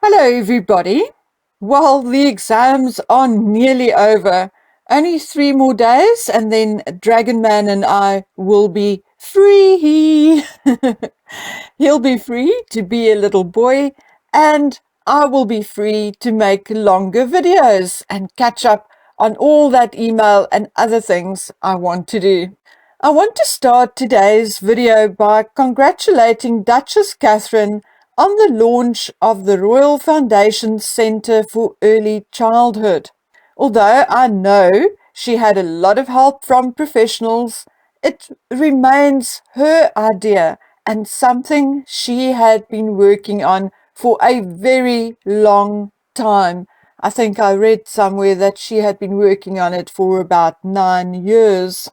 Hello, everybody. Well, the exams are nearly over. Only 3 more days, and then Dragon Man and I will be free. He'll be free to be a little boy, and I will be free to make longer videos and catch up on all that email and other things I want to do. I want to start today's video by congratulating Duchess Catherine on the launch of the Royal Foundation Centre for Early Childhood. Although I know she had a lot of help from professionals, it remains her idea and something she had been working on for a very long time. I think I read somewhere that she had been working on it for about 9 years.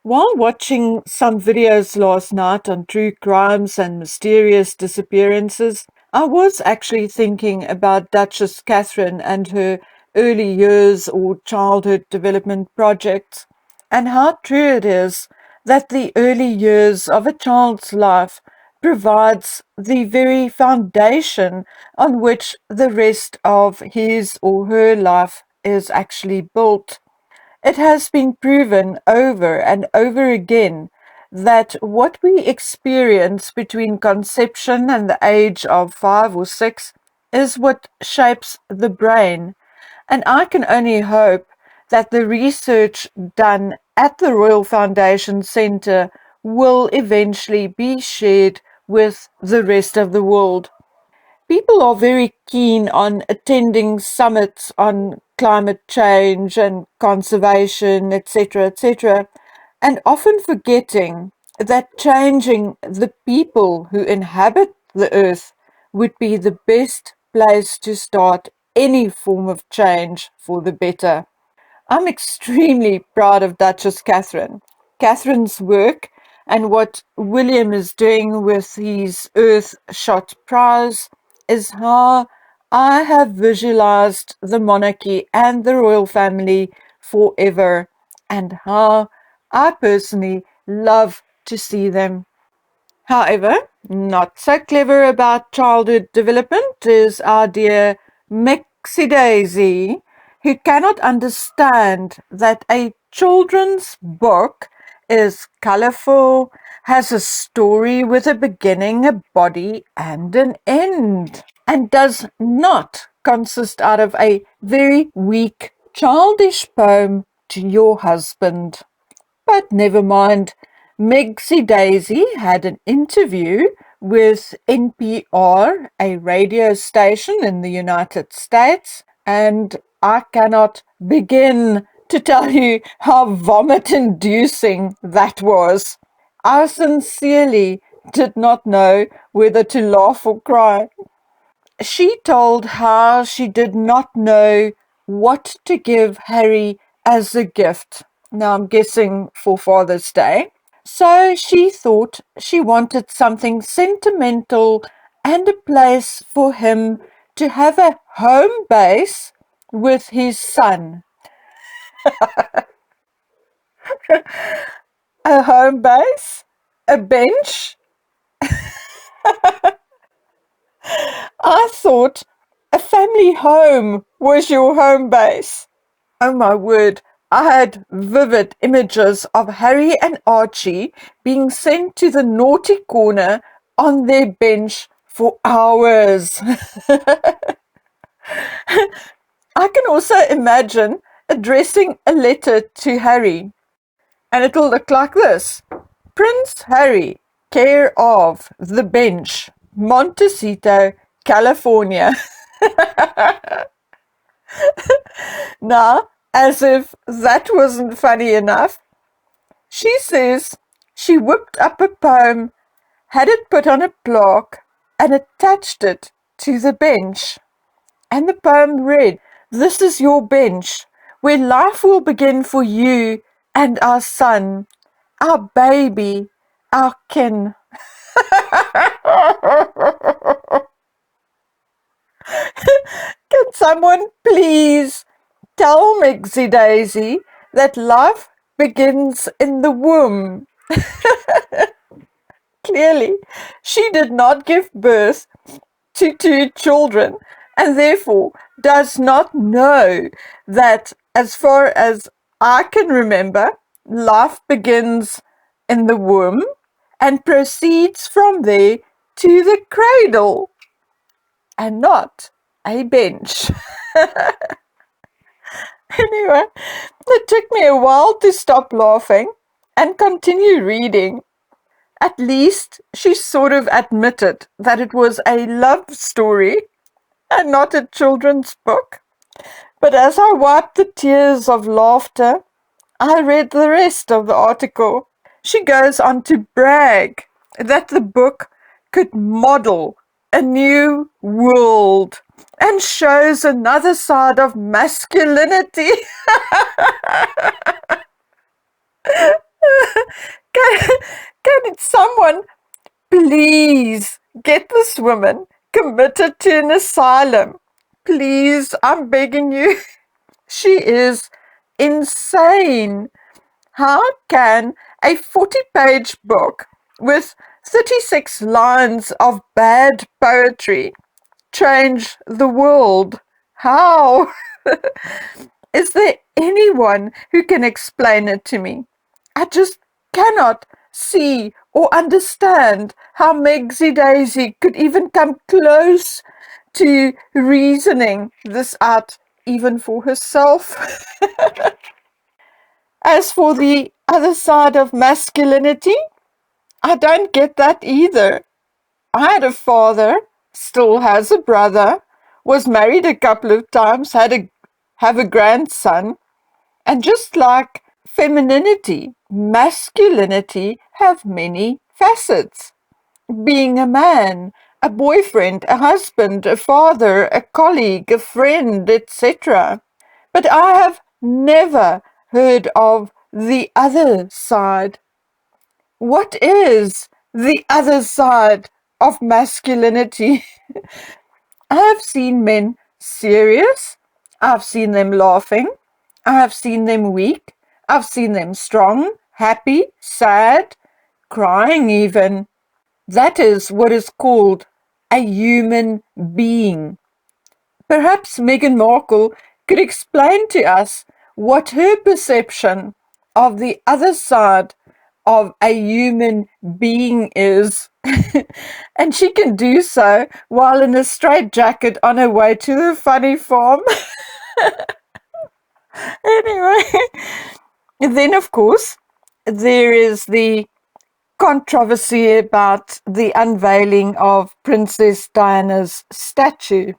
While watching some videos last night on true crimes and mysterious disappearances, I was actually thinking about Duchess Catherine and her early years or childhood development projects, and how true it is that the early years of a child's life provides the very foundation on which the rest of his or her life is actually built. It has been proven over and over again that what we experience between conception and the age of 5 or 6 is what shapes the brain. And I can only hope that the research done at the Royal Foundation Centre will eventually be shared with the rest of the world. People are very keen on attending summits on climate change and conservation, etc., and often forgetting that changing the people who inhabit the earth would be the best place to start any form of change for the better. I'm extremely proud of Duchess Catherine. Catherine's work and what William is doing with his Earthshot Prize is how I have visualized the monarchy and the royal family forever, and how I personally love to see them. However, not so clever about childhood development is our dear Mexi Daisy, who cannot understand that a children's book is colorful, has a story with a beginning, a body, and an end, and does not consist out of a very weak, childish poem to your husband. But never mind. Megsy Daisy had an interview with NPR, a radio station in the United States, and I cannot begin to tell you how vomit-inducing that was. I sincerely did not know whether to laugh or cry. She told how she did not know what to give Harry as a gift. Now I'm guessing for Father's Day. So she thought she wanted something sentimental and a place for him to have a home base with his son. A home base? A bench? I thought a family home was your home base. Oh my word, I had vivid images of Harry and Archie being sent to the naughty corner on their bench for hours. I can also imagine addressing a letter to Harry, and it'll look like this. Prince Harry, care of The Bench, Montecito, California. Now, as if that wasn't funny enough, she says she whipped up a poem, had it put on a plaque, and attached it to the bench. And the poem read, "This is your bench, where life will begin for you and our son, our baby, our kin." Can someone please tell Mexi Daisy that life begins in the womb? Clearly, she did not give birth to 2 children and therefore does not know that, as far as I can remember, life begins in the womb and proceeds from there to the cradle and not a bench. Anyway, it took me a while to stop laughing and continue reading. At least she sort of admitted that it was a love story and not a children's book. But as I wiped the tears of laughter, I read the rest of the article. She goes on to brag that the book could model a new world and shows another side of masculinity. Can someone please get this woman committed to an asylum? Please, I'm begging you. She is insane. How can a 40-page book with 36 lines of bad poetry change the world? How? Is there anyone who can explain it to me? I just cannot see or understand how Megsy Daisy could even come close to reasoning this out, even for herself. As for the other side of masculinity, I don't get that either. I had a father, still has a brother, was married a couple of times, have a grandson, and just like femininity, masculinity have many facets. Being a man, a boyfriend, a husband, a father, a colleague, a friend, etc. But I have never heard of the other side. What is the other side of masculinity? I have seen men serious. I've seen them laughing. I have seen them weak. I've seen them strong, happy, sad, crying even. That is what is called a human being. Perhaps Meghan Markle could explain to us what her perception of the other side of a human being is. And she can do so while in a straitjacket on her way to the funny farm. Anyway, then of course, there is the controversy about the unveiling of Princess Diana's statue.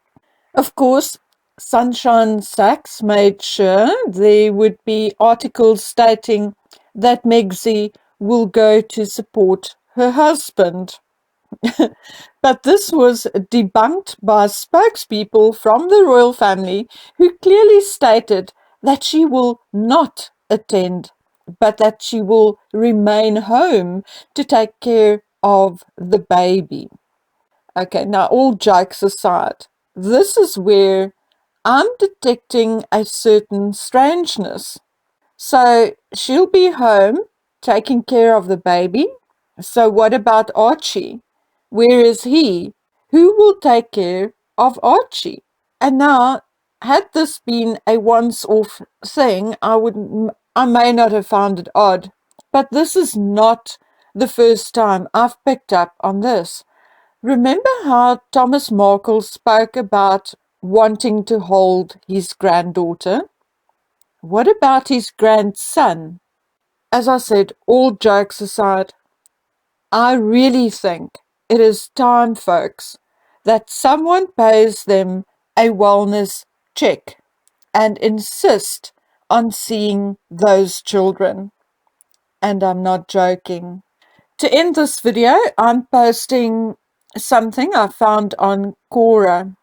Of course, Sunshine Sachs made sure there would be articles stating that Megsy will go to support her husband. But this was debunked by spokespeople from the royal family who clearly stated that she will not attend, but that she will remain home to take care of the baby. Okay, now all jokes aside, this is where I'm detecting a certain strangeness. So she'll be home taking care of the baby. So what about Archie? Where is he? Who will take care of Archie? And now, had this been a once-off thing, I may not have found it odd. But this is not the first time I've picked up on this. Remember how Thomas Markle spoke about wanting to hold his granddaughter? What about his grandson? As I said, all jokes aside, I really think it is time, folks, that someone pays them a wellness check and insist on seeing those children. And I'm not joking. To end this video, I'm posting something I found on Quora.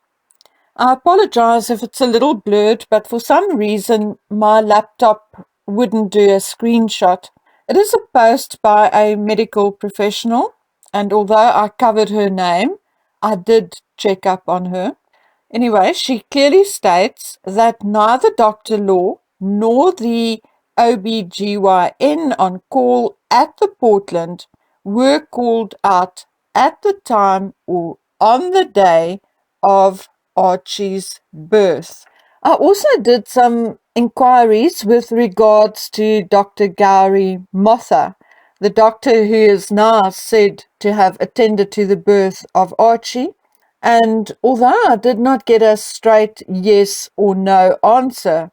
I apologize if it's a little blurred, but for some reason my laptop wouldn't do a screenshot. It is a post by a medical professional, and although I covered her name, I did check up on her. Anyway, she clearly states that neither Dr. Law nor the OBGYN on call at the Portland were called out at the time or on the day of Archie's birth. I also did some inquiries with regards to Dr. Gowrie Motha, the doctor who is now said to have attended to the birth of Archie. And although I did not get a straight yes or no answer,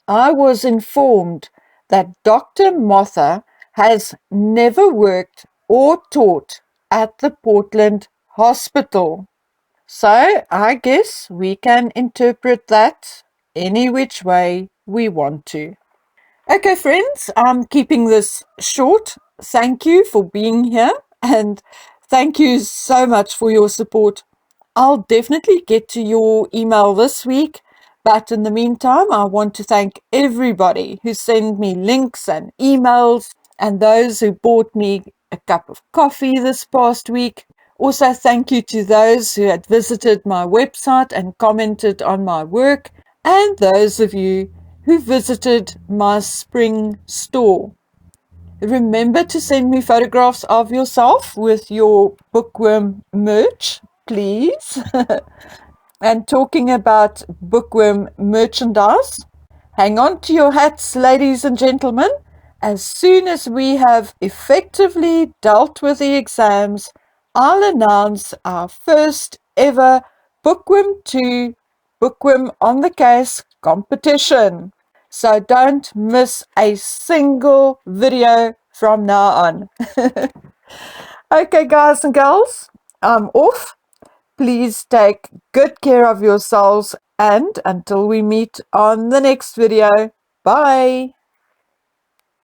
I was informed that Dr. Motha has never worked or taught at the Portland Hospital. So I guess we can interpret that any which way we want to. Okay, friends, I'm keeping this short. Thank you for being here and thank you so much for your support. I'll definitely get to your email this week, but in the meantime, I want to thank everybody who sent me links and emails and those who bought me a cup of coffee this past week. Also, thank you to those who had visited my website and commented on my work, and those of you who visited my spring store. Remember to send me photographs of yourself with your bookworm merch, please. And talking about bookworm merchandise, hang on to your hats, ladies and gentlemen. As soon as we have effectively dealt with the exams, I'll announce our first ever Bookworm 2 Bookworm on the Case competition. So don't miss a single video from now on. Okay, guys and girls, I'm off. Please take good care of yourselves and until we meet on the next video, bye.